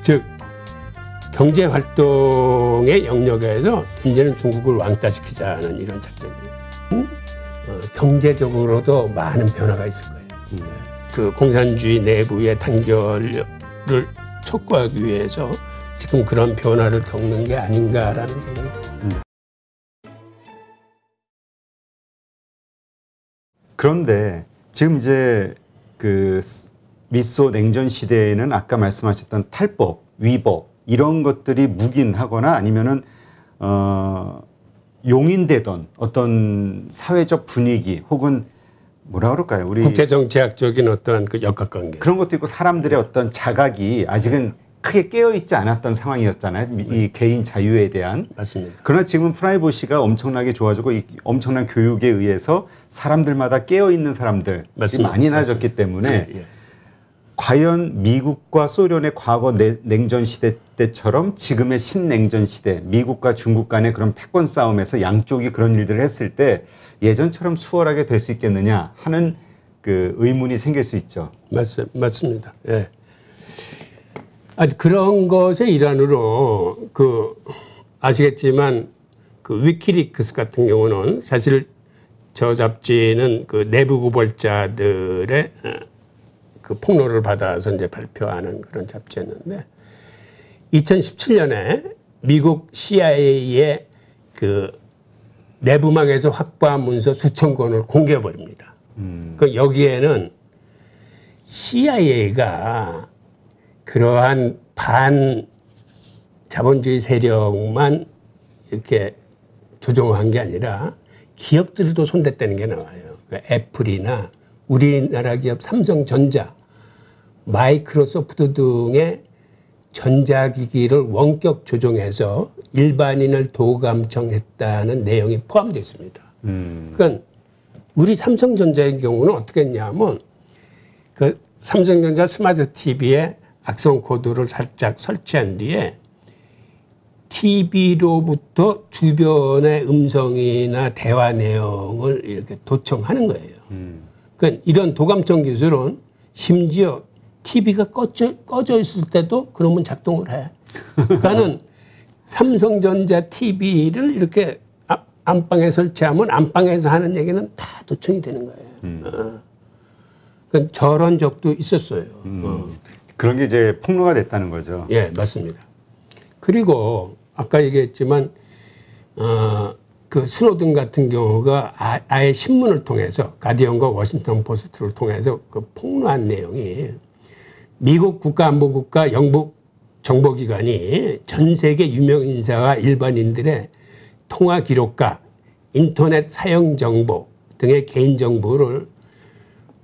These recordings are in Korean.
즉 경제 활동의 영역에서 이제는 중국을 왕따시키자는 이런 작전이에요. 경제적으로도 많은 변화가 있을 거예요. 그 공산주의 내부의 단결을 촉구하기 위해서 지금 그런 변화를 겪는 게 아닌가라는 생각이 듭니다. 그런데 지금 이제 그 미소 냉전 시대에는 아까 말씀하셨던 탈법, 위법 이런 것들이 묵인하거나 아니면은 용인되던 어떤 사회적 분위기 혹은 뭐라 그럴까요? 우리 국제정치학적인 어떤 그 역학관계 그런 것도 있고 사람들의 어떤 자각이 아직은 크게 깨어있지 않았던 상황이었잖아요. 이 개인 자유에 대한. 맞습니다. 그러나 지금은 프라이버시가 엄청나게 좋아지고 이 엄청난 교육에 의해서 사람들마다 깨어있는 사람들이 맞습니다. 많이 나아졌기 때문에 예. 과연 미국과 소련의 과거 냉전 시대 때처럼 지금의 신냉전 시대, 미국과 중국 간의 그런 패권 싸움에서 양쪽이 그런 일들을 했을 때 예전처럼 수월하게 될 수 있겠느냐 하는 그 의문이 생길 수 있죠. 맞습니다. 예. 그런 것의 일환으로 아시겠지만 그 위키리크스 같은 경우는 사실 저 잡지는 그 내부 고발자들의 그 폭로를 받아서 이제 발표하는 그런 잡지였는데 2017년에 미국 CIA의 그 내부망에서 확보한 문서 수천 건을 공개해 버립니다. 그 여기에는 CIA가 그러한 반 자본주의 세력만 이렇게 조종한 게 아니라 기업들도 손댔다는 게 나와요. 그러니까 애플이나 우리나라 기업 삼성전자, 마이크로소프트 등의 전자기기를 원격 조종해서 일반인을 도감청했다는 내용이 포함되어 있습니다. 그러니까 우리 삼성전자의 경우는 어떻게 했냐면 그 삼성전자 스마트 TV에 악성 코드를 살짝 설치한 뒤에 TV로부터 주변의 음성이나 대화 내용을 이렇게 도청하는 거예요. 그러니까 이런 도감청 기술은 심지어 TV가 꺼져 있을 때도 그러면 작동을 해. 그러니까는 삼성전자 TV를 이렇게 안방에 설치하면 안방에서 하는 얘기는 다 도청이 되는 거예요. 그러니까 저런 적도 있었어요. 그런 게 이제 폭로가 됐다는 거죠. 예, 맞습니다. 그리고 아까 얘기했지만 그 스노든 같은 경우가 아예 신문을 통해서 가디언과 워싱턴 포스트를 통해서 그 폭로한 내용이 미국 국가안보국과 영국 정보기관이 전 세계 유명 인사와 일반인들의 통화 기록과 인터넷 사용 정보 등의 개인 정보를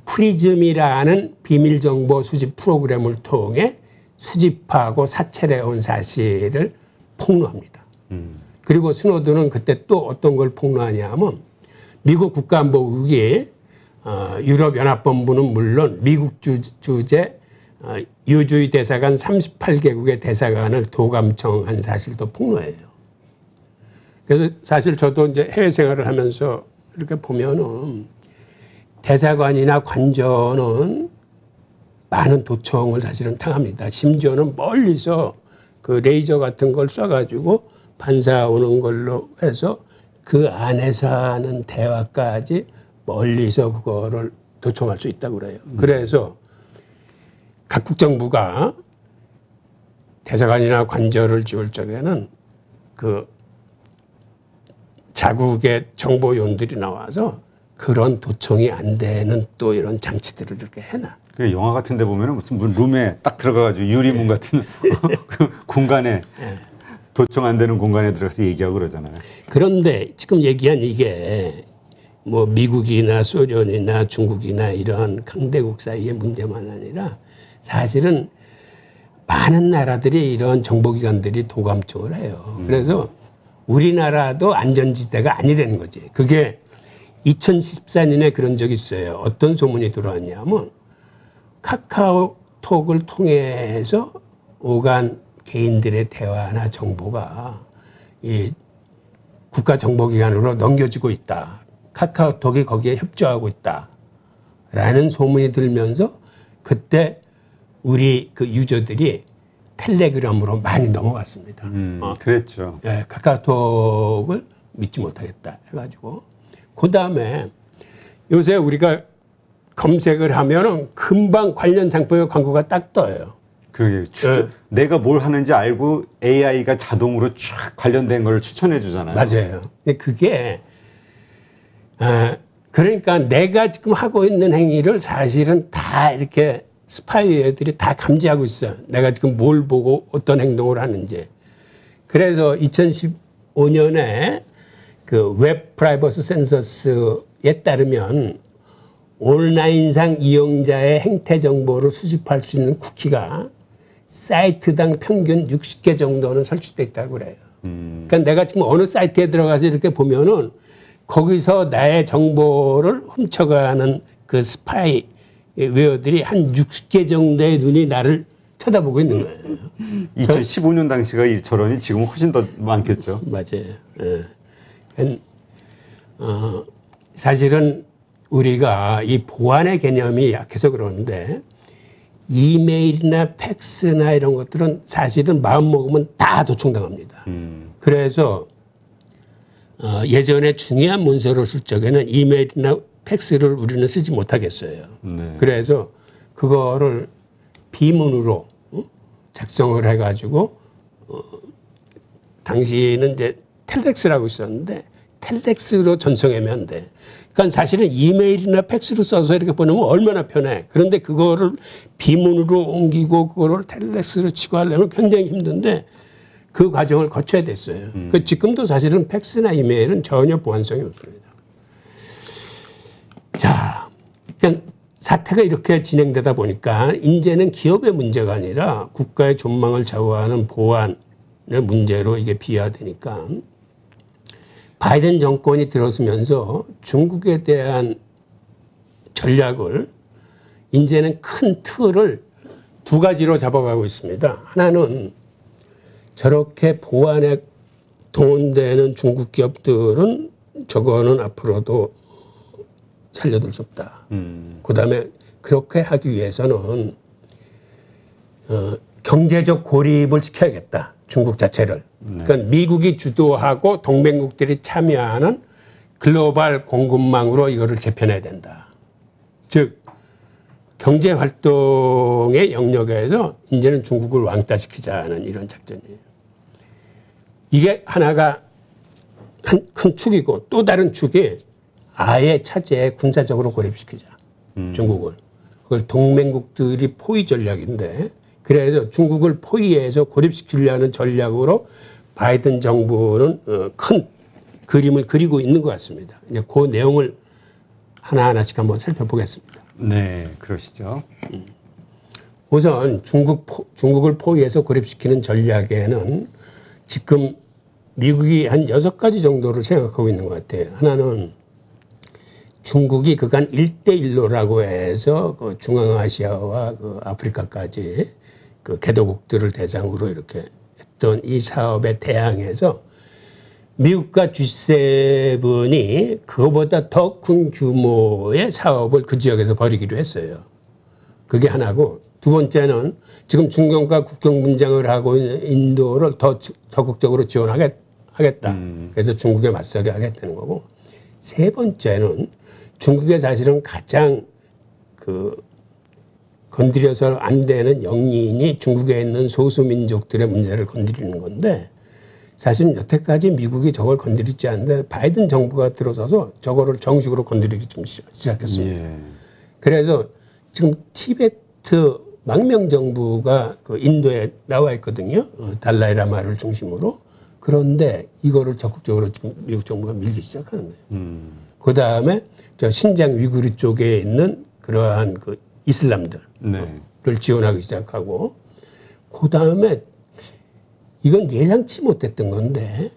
프리즘이라는 비밀 정보 수집 프로그램을 통해 수집하고 사찰해 온 사실을 폭로합니다. 그리고 스노든은 그때 또 어떤 걸 폭로하냐 하면 미국 국가안보국이 유럽연합본부는 물론 미국 주재 유주의 대사관 38개국의 대사관을 도감청한 사실도 폭로해요. 그래서 사실 저도 이제 해외 생활을 하면서 이렇게 보면은 대사관이나 관저는 많은 도청을 사실은 당합니다. 심지어는 멀리서 그 레이저 같은 걸 쏴가지고 반사 오는 걸로 해서 그 안에서 하는 대화까지 멀리서 그거를 도청할 수 있다고 그래요. 그래서 각국 정부가 대사관이나 관저를 지을 적에는 그 자국의 정보용들이 나와서 그런 도청이 안 되는 또 이런 장치들을 이렇게 해놔. 그 영화 같은 데 보면은 무슨 룸에 딱 들어가가지고 유리문 같은 그 공간에 도청 안 되는 공간에 들어가서 얘기하고 그러잖아요. 그런데 지금 얘기한 이게 뭐 미국이나 소련이나 중국이나 이런 강대국 사이의 문제만 아니라 사실은 많은 나라들이 이런 정보기관들이 도감청을 해요. 그래서 우리나라도 안전지대가 아니라는 거지. 그게 2014년에 그런 적이 있어요. 어떤 소문이 들어왔냐면 카카오톡을 통해서 오간 개인들의 대화나 정보가 이 국가정보기관으로 넘겨지고 있다. 카카오톡이 거기에 협조하고 있다라는 소문이 들면서 그때 우리 그 유저들이 텔레그램으로 많이 넘어갔습니다. 그랬죠. 예, 카카오톡을 믿지 못하겠다 해가지고 그 다음에 요새 우리가 검색을 하면은 금방 관련 상품의 광고가 딱 떠요. 그러게 내가 뭘 하는지 알고 AI가 자동으로 쫙 관련된 걸 추천해 주잖아요. 맞아요. 근데 그게 그러니까 내가 지금 하고 있는 행위를 사실은 다 이렇게 스파이들이 다 감지하고 있어요. 내가 지금 뭘 보고 어떤 행동을 하는지. 그래서 2015년에 그 웹 프라이버시 센서스에 따르면 온라인상 이용자의 행태 정보를 수집할 수 있는 쿠키가 사이트당 평균 60개 정도는 설치되어 있다고 그래요. 그러니까 내가 지금 어느 사이트에 들어가서 이렇게 보면은 거기서 나의 정보를 훔쳐가는 그 스파이 웨어들이 한 60개 정도의 눈이 나를 쳐다보고 있는 거예요. 2015년 당시가 저런이 지금 훨씬 더 많겠죠. 맞아요. 예. 사실은 우리가 이 보안의 개념이 약해서 그러는데 이메일이나 팩스나 이런 것들은 사실은 마음 먹으면 다 도청당합니다. 그래서 예전에 중요한 문서를 쓸 적에는 이메일이나 팩스를 우리는 쓰지 못하겠어요. 네. 그래서 그거를 비문으로 작성을 해가지고 당시에는 이제 텔렉스라고 있었는데 텔렉스로 전송하면 돼. 그러니까 사실은 이메일이나 팩스로 써서 이렇게 보내면 얼마나 편해. 그런데 그거를 비문으로 옮기고 그거를 텔렉스로 치고 하려면 굉장히 힘든데 그 과정을 거쳐야 됐어요. 그 지금도 사실은 팩스나 이메일은 전혀 보안성이 없습니다. 자, 그러니까 사태가 이렇게 진행되다 보니까 이제는 기업의 문제가 아니라 국가의 존망을 좌우하는 보안의 문제로 이게 비화되니까 바이든 정권이 들어서면서 중국에 대한 전략을 이제는 큰 틀을 두 가지로 잡아가고 있습니다. 하나는 저렇게 보안에 동원되는 중국 기업들은 저거는 앞으로도 살려둘 수 없다. 그다음에 그렇게 하기 위해서는 경제적 고립을 시켜야겠다. 중국 자체를. 네. 그러니까 미국이 주도하고 동맹국들이 참여하는 글로벌 공급망으로 이거를 재편해야 된다. 즉 경제활동의 영역에서 이제는 중국을 왕따시키자는 이런 작전이에요. 이게 하나가 한 큰 축이고 또 다른 축이 아예 차제에 군사적으로 고립시키자. 중국을. 그걸 동맹국들이 포위 전략인데 그래서 중국을 포위해서 고립시키려는 전략으로 바이든 정부는 큰 그림을 그리고 있는 것 같습니다. 이제 그 내용을 하나하나씩 한번 살펴보겠습니다. 네, 그러시죠. 우선 중국을 포위해서 고립시키는 전략에는 지금 미국이 한 6가지 정도를 생각하고 있는 것 같아요. 하나는 중국이 그간 1대1로라고 해서 그 중앙아시아와 그 아프리카까지 그 개도국들을 대상으로 이렇게 했던 이 사업에 대항해서 미국과 G7이 그거보다 더 큰 규모의 사업을 그 지역에서 벌이기로 했어요. 그게 하나고 두 번째는 지금 중국과 국경 분쟁을 하고 있는 인도를 더 적극적으로 지원하겠다. 그래서 중국에 맞서게 하겠다는 거고 세 번째는 중국에 사실은 가장 그 건드려서 안 되는 영리인이 중국에 있는 소수민족들의 문제를 건드리는 건데 사실은 여태까지 미국이 저걸 건드리지 않는데 바이든 정부가 들어서서 저거를 정식으로 건드리기 좀 시작했어요. 예. 그래서 지금 티베트 망명정부가 그 인도에 나와 있거든요. 달라이라마를 중심으로. 그런데 이거를 적극적으로 지금 미국 정부가 밀기 시작하는 거예요. 그다음에 저 신장 위구르 쪽에 있는 그러한 그 이슬람들을 지원하기 시작하고 그다음에 이건 예상치 못했던 건데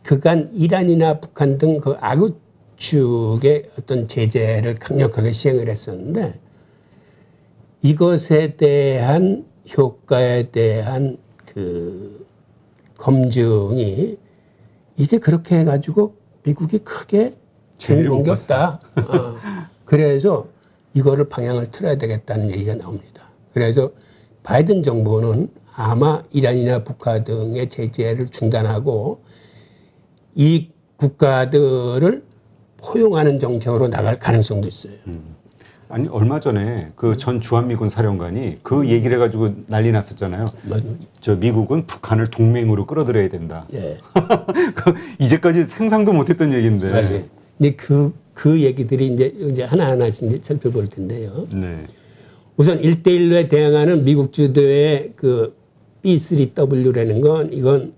그간 이란이나 북한 등 그 악의 축의 어떤 제재를 강력하게 시행을 했었는데 이것에 대한 효과에 대한 그 검증이 이게 그렇게 해가지고 미국이 크게 재미를 못 봤다. 그래서 이거를 방향을 틀어야 되겠다는 얘기가 나옵니다. 그래서 바이든 정부는 아마 이란이나 북한 등의 제재를 중단하고 이 국가들을 포용하는 정책으로 나갈 가능성도 있어요. 아니 얼마 전에 그 전 주한미군 사령관이 그 얘기를 해가지고 난리 났었잖아요. 저 미국은 북한을 동맹으로 끌어들여야 된다. 예. 이제까지 상상도 못했던 얘기인데. 맞아요. 근데 그 얘기들이 이제 하나하나씩 이제 살펴볼 텐데요. 네. 우선 1대1에 대항하는 미국 주도의 그 B3W라는 건 이건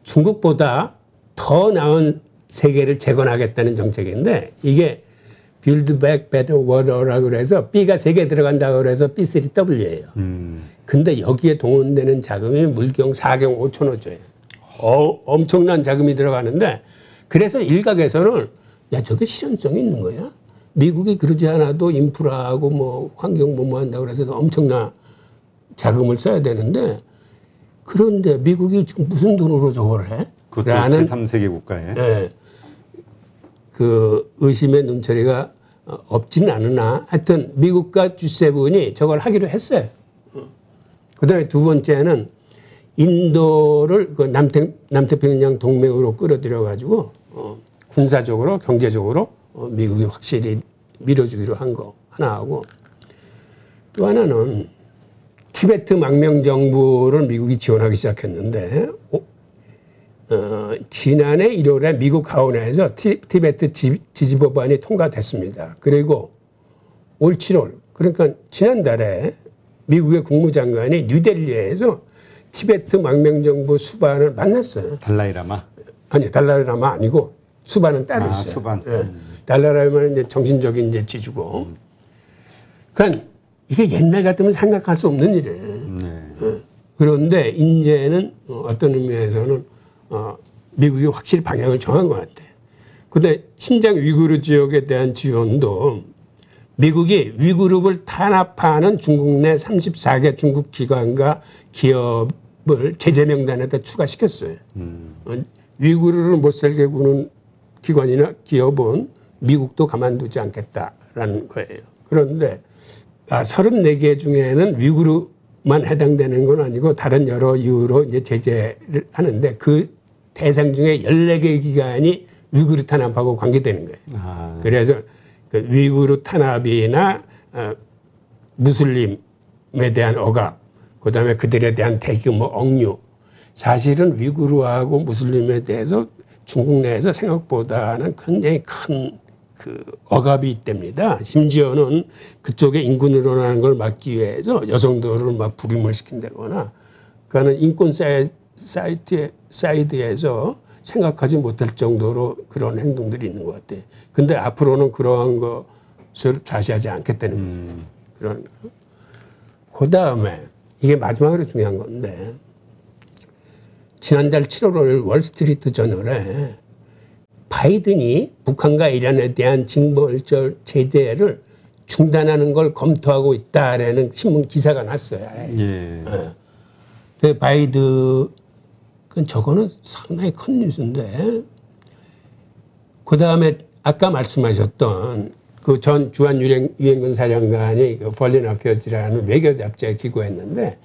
중국보다 더 나은 세계를 재건하겠다는 정책인데 이게 Build Back Better World라고 그래서 B가 3개 들어간다고 그래서 B3W예요. 근데 여기에 동원되는 자금이 물경 4경 5천억 조예요. 엄청난 자금이 들어가는데 그래서 일각에서는 야 저게 실현성이 있는 거야? 미국이 그러지 않아도 인프라하고 뭐 환경 뭐뭐 한다고 그래서 엄청난 자금을 써야 되는데 그런데 미국이 지금 무슨 돈으로 저걸 해? 그것도 제3세계 국가에. 네. 그 의심의 눈초리가 없지는 않으나 하여튼 미국과 G7이 저걸 하기로 했어요. 그다음에 두 번째는 인도를 그 남태평양 동맹으로 끌어들여 가지고 군사적으로 경제적으로 미국이 확실히 밀어주기로 한 거 하나 하고 또 하나는 티베트 망명 정부를 미국이 지원하기 시작했는데 지난해 1월에 미국 하원에서 티베트 지지 법안이 통과됐습니다. 그리고 올 7월 그러니까 지난달에 미국의 국무장관이 뉴델리에서 티베트 망명 정부 수반을 만났어요. 달라이라마? 아니 달라이라마 아니고 수반은 따로 있어요. 수반. 네. 달라이라마는 이제 정신적인 이제 지주고. 그러니까 이게 옛날 같으면 생각할 수 없는 일이에요. 네. 그런데 이제는 어떤 의미에서는 미국이 확실히 방향을 정한 것 같아요. 그런데 신장 위구르 지역에 대한 지원도 미국이 위구르를 탄압하는 중국 내 34개 중국 기관과 기업을 제재 명단에다 추가시켰어요. 위구르를 못 살게 구는 기관이나 기업은 미국도 가만두지 않겠다라는 거예요. 그런데 34개 중에는 위구르만 해당되는 건 아니고 다른 여러 이유로 이제 제재를 하는데 그 대상 중에 14개 기관이 위구르 탄압하고 관계되는 거예요. 그래서 그 위구르 탄압이나 무슬림에 대한 억압, 그다음에 그들에 대한 대규모 억류. 사실은 위구르하고 무슬림에 대해서 중국 내에서 생각보다는 굉장히 큰 그 억압이 있답니다. 심지어는 그쪽에 인구 늘어나는 걸 막기 위해서 여성들을 막 불임을 시킨다거나 그러니까는 인권 사이드에서 생각하지 못할 정도로 그런 행동들이 있는 것 같아요. 근데 앞으로는 그러한 것을 좌시하지 않겠다는 그런. 그 다음에 이게 마지막으로 중요한 건데 지난달 7월 월스트리트 저널에 바이든이 북한과 이란에 대한 징벌적 제재를 중단하는 걸 검토하고 있다라는 신문 기사가 났어요. 예. 네. 바이든 저거는 상당히 큰 뉴스인데 그 다음에 아까 말씀하셨던 그 전 주한 유엔군 사령관이 그 Foreign Affairs라는 외교 잡지에 기고했는데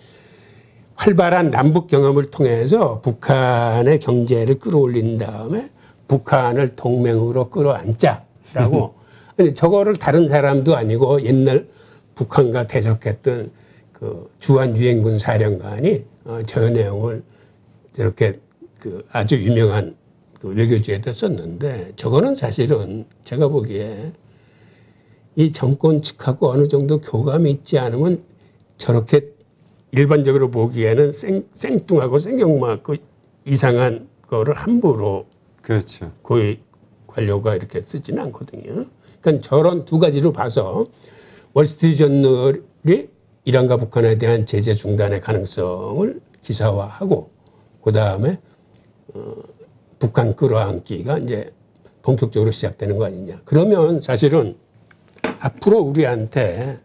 활발한 남북 경험을 통해서 북한의 경제를 끌어올린 다음에 북한을 동맹으로 끌어안자라고. 아니, 저거를 다른 사람도 아니고 옛날 북한과 대적했던 그 주한 유엔군 사령관이 저 내용을 이렇게 그 아주 유명한 그 외교지에다 썼는데 저거는 사실은 제가 보기에 이 정권 측하고 어느 정도 교감이 있지 않으면 저렇게 일반적으로 보기에는 생뚱하고 생경맞고 이상한 거를 함부로 그렇죠. 고위 관료가 이렇게 쓰지는 않거든요. 그러니까 저런 두 가지로 봐서 월스트리트 저널이 이란과 북한에 대한 제재 중단의 가능성을 기사화하고 그 다음에 북한 끌어안기가 이제 본격적으로 시작되는 거 아니냐. 그러면 사실은 앞으로 우리한테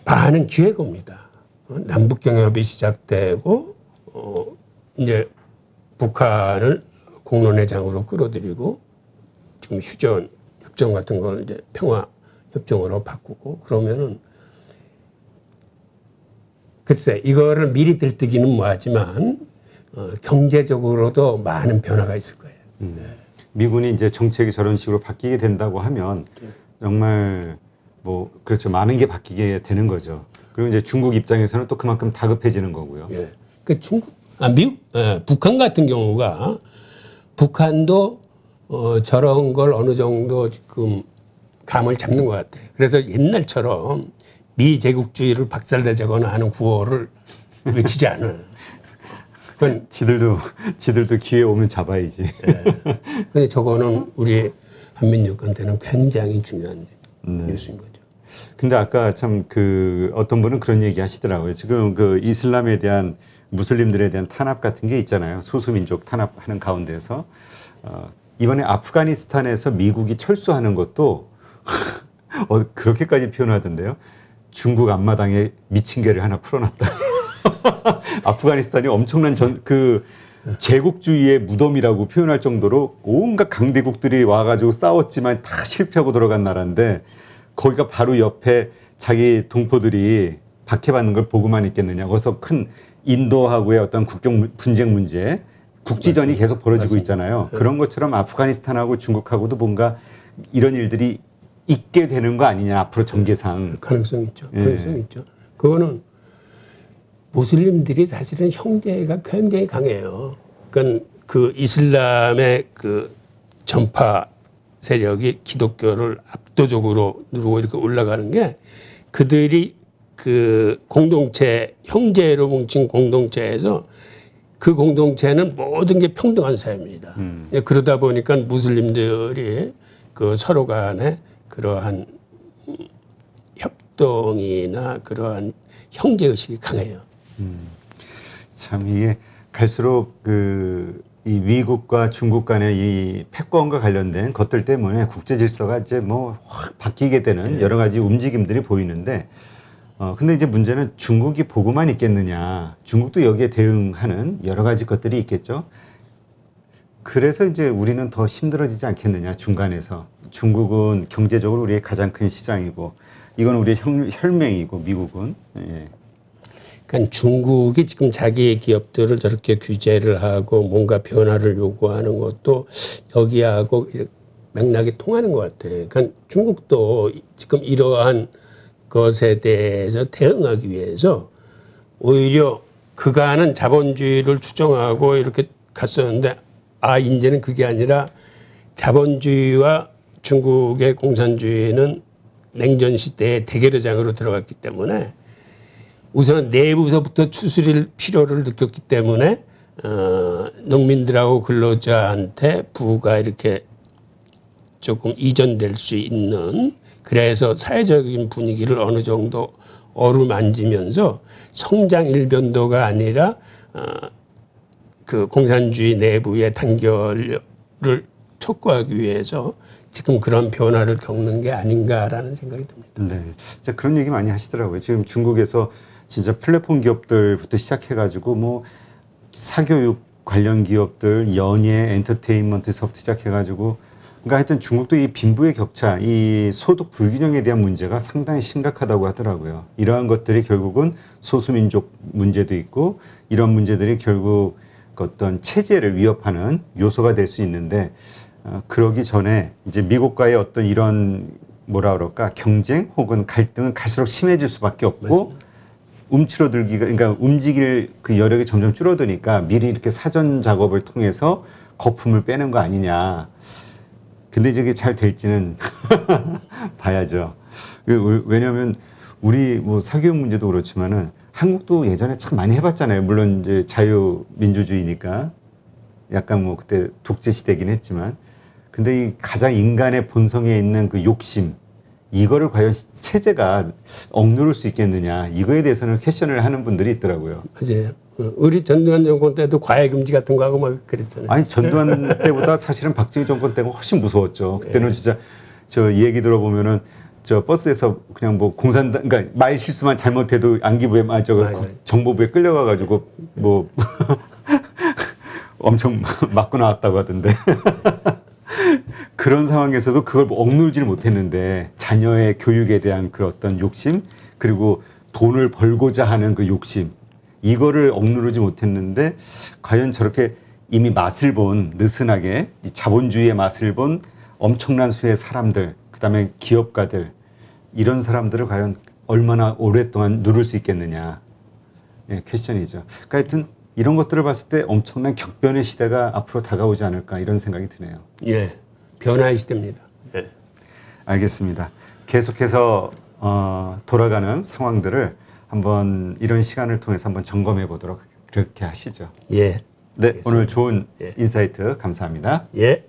많은 기회가 옵니다. 남북 경협이 시작되고 이제 북한을 공론회장으로 끌어들이고 지금 휴전 협정 같은 걸 이제 평화 협정으로 바꾸고 그러면은 글쎄 이거를 미리 들뜨기는 뭐하지만 경제적으로도 많은 변화가 있을 거예요. 미군이 이제 정책이 저런 식으로 바뀌게 된다고 하면 정말 뭐 그렇죠. 많은 게 바뀌게 되는 거죠. 그리고 이제 중국 입장에서는 또 그만큼 다급해지는 거고요. 예. 그 미국, 북한 같은 경우가 북한도 저런 걸 어느 정도 지금 감을 잡는 것 같아요. 그래서 옛날처럼 미제국주의를 박살내자거나 하는 구호를 외치지 않아요. 그건 지들도 기회 오면 잡아야지. 근데 저거는 우리 한민족한테는 굉장히 중요한 뉴스인 거죠. 근데 아까 참 어떤 분은 그런 얘기 하시더라고요. 지금 그 이슬람에 대한 무슬림들에 대한 탄압 같은 게 있잖아요. 소수민족 탄압하는 가운데서 이번에 아프가니스탄에서 미국이 철수하는 것도 그렇게까지 표현하던데요. 중국 앞마당에 미친 개를 하나 풀어놨다. 아프가니스탄이 엄청난 제국주의의 무덤이라고 표현할 정도로 온갖 강대국들이 와가지고 싸웠지만 다 실패하고 들어간 나라인데 거기가 바로 옆에 자기 동포들이 박해받는 걸 보고만 있겠느냐. 거기서 큰 인도하고의 어떤 국경 분쟁 문제, 국지전이 맞습니다. 계속 벌어지고 맞습니다. 있잖아요. 네. 그런 것처럼 아프가니스탄하고 중국하고도 뭔가 이런 일들이 있게 되는 거 아니냐. 앞으로 전개상. 가능성이 있죠. 가능성이 있죠. 그거는 무슬림들이 사실은 형제가 굉장히 강해요. 그러니까 그 이슬람의 그 전파 세력이 기독교를 압도적으로 누르고 이렇게 올라가는 게 그들이 그 공동체, 형제로 뭉친 공동체에서 그 공동체는 모든 게 평등한 사회입니다. 그러다 보니까 무슬림들이 그 서로 간에 그러한 협동이나 그러한 형제의식이 강해요. 참 이게 갈수록 이 미국과 중국 간의 이 패권과 관련된 것들 때문에 국제 질서가 이제 뭐 확 바뀌게 되는 여러 가지 움직임들이 보이는데 근데 이제 문제는 중국이 보고만 있겠느냐. 중국도 여기에 대응하는 여러 가지 것들이 있겠죠. 그래서 이제 우리는 더 힘들어지지 않겠느냐. 중간에서. 중국은 경제적으로 우리의 가장 큰 시장이고 이건 우리의 혈맹이고 미국은. 예. 그러니까 중국이 지금 자기의 기업들을 저렇게 규제를 하고 뭔가 변화를 요구하는 것도 여기하고 맥락이 통하는 것 같아요. 그러니까 중국도 지금 이러한 것에 대해서 대응하기 위해서 오히려 그간은 자본주의를 추종하고 이렇게 갔었는데 이제는 그게 아니라 자본주의와 중국의 공산주의는 냉전 시대의 대결의장으로 들어갔기 때문에 우선 내부서부터 추스릴 필요를 느꼈기 때문에 농민들하고 근로자한테 부가 이렇게 조금 이전될 수 있는 그래서 사회적인 분위기를 어느 정도 어루만지면서 성장 일변도가 아니라 그 공산주의 내부의 단결을 촉구하기 위해서 지금 그런 변화를 겪는 게 아닌가라는 생각이 듭니다. 네, 진짜 그런 얘기 많이 하시더라고요. 지금 중국에서 진짜 플랫폼 기업들부터 시작해가지고 뭐 사교육 관련 기업들, 연예, 엔터테인먼트에서부터 시작해가지고 그러니까 하여튼 중국도 이 빈부의 격차, 이 소득 불균형에 대한 문제가 상당히 심각하다고 하더라고요. 이러한 것들이 결국은 소수민족 문제도 있고 이런 문제들이 결국 어떤 체제를 위협하는 요소가 될 수 있는데 그러기 전에 이제 미국과의 어떤 이런 뭐라 그럴까 경쟁 혹은 갈등은 갈수록 심해질 수밖에 없고 맞습니다. 움츠러들기가 그러니까 움직일 그 여력이 점점 줄어드니까 미리 이렇게 사전 작업을 통해서 거품을 빼는 거 아니냐. 근데 이게 잘 될지는 봐야죠. 왜냐하면 우리 뭐 사교육 문제도 그렇지만은 한국도 예전에 참 많이 해봤잖아요. 물론 이제 자유민주주의니까 약간 뭐 그때 독재 시대긴 했지만, 근데 이 가장 인간의 본성에 있는 그 욕심, 이거를 과연 체제가 억누를 수 있겠느냐, 이거에 대해서는 퀘션을 하는 분들이 있더라고요. 맞아요. 우리 전두환 정권 때도 과외 금지 같은 거 하고 막 그랬잖아요. 아니 전두환 때보다 사실은 박정희 정권 때가 훨씬 무서웠죠. 그때는 진짜 저 얘기 들어보면은 저 버스에서 그냥 뭐 공산당, 그러니까 말 실수만 잘못해도 안기부에 정보부에 끌려가가지고 뭐 엄청 맞고 나왔다고 하던데. 그런 상황에서도 그걸 억누르지를 못했는데 자녀의 교육에 대한 그 어떤 욕심, 그리고 돈을 벌고자 하는 그 욕심, 이거를 억누르지 못했는데 과연 저렇게 이미 맛을 본, 느슨하게 이 자본주의의 맛을 본 엄청난 수의 사람들, 그다음에 기업가들, 이런 사람들을 과연 얼마나 오랫동안 누를 수 있겠느냐. 예, 퀘스천이죠. 그러니까 하여튼 이런 것들을 봤을 때 엄청난 격변의 시대가 앞으로 다가오지 않을까 이런 생각이 드네요. 예, 변화의 시대입니다. 예. 알겠습니다. 계속해서 돌아가는 상황들을 한번 이런 시간을 통해서 한번 점검해 보도록 그렇게 하시죠. 예. 네, 알겠습니다. 오늘 좋은 예. 인사이트 감사합니다. 예.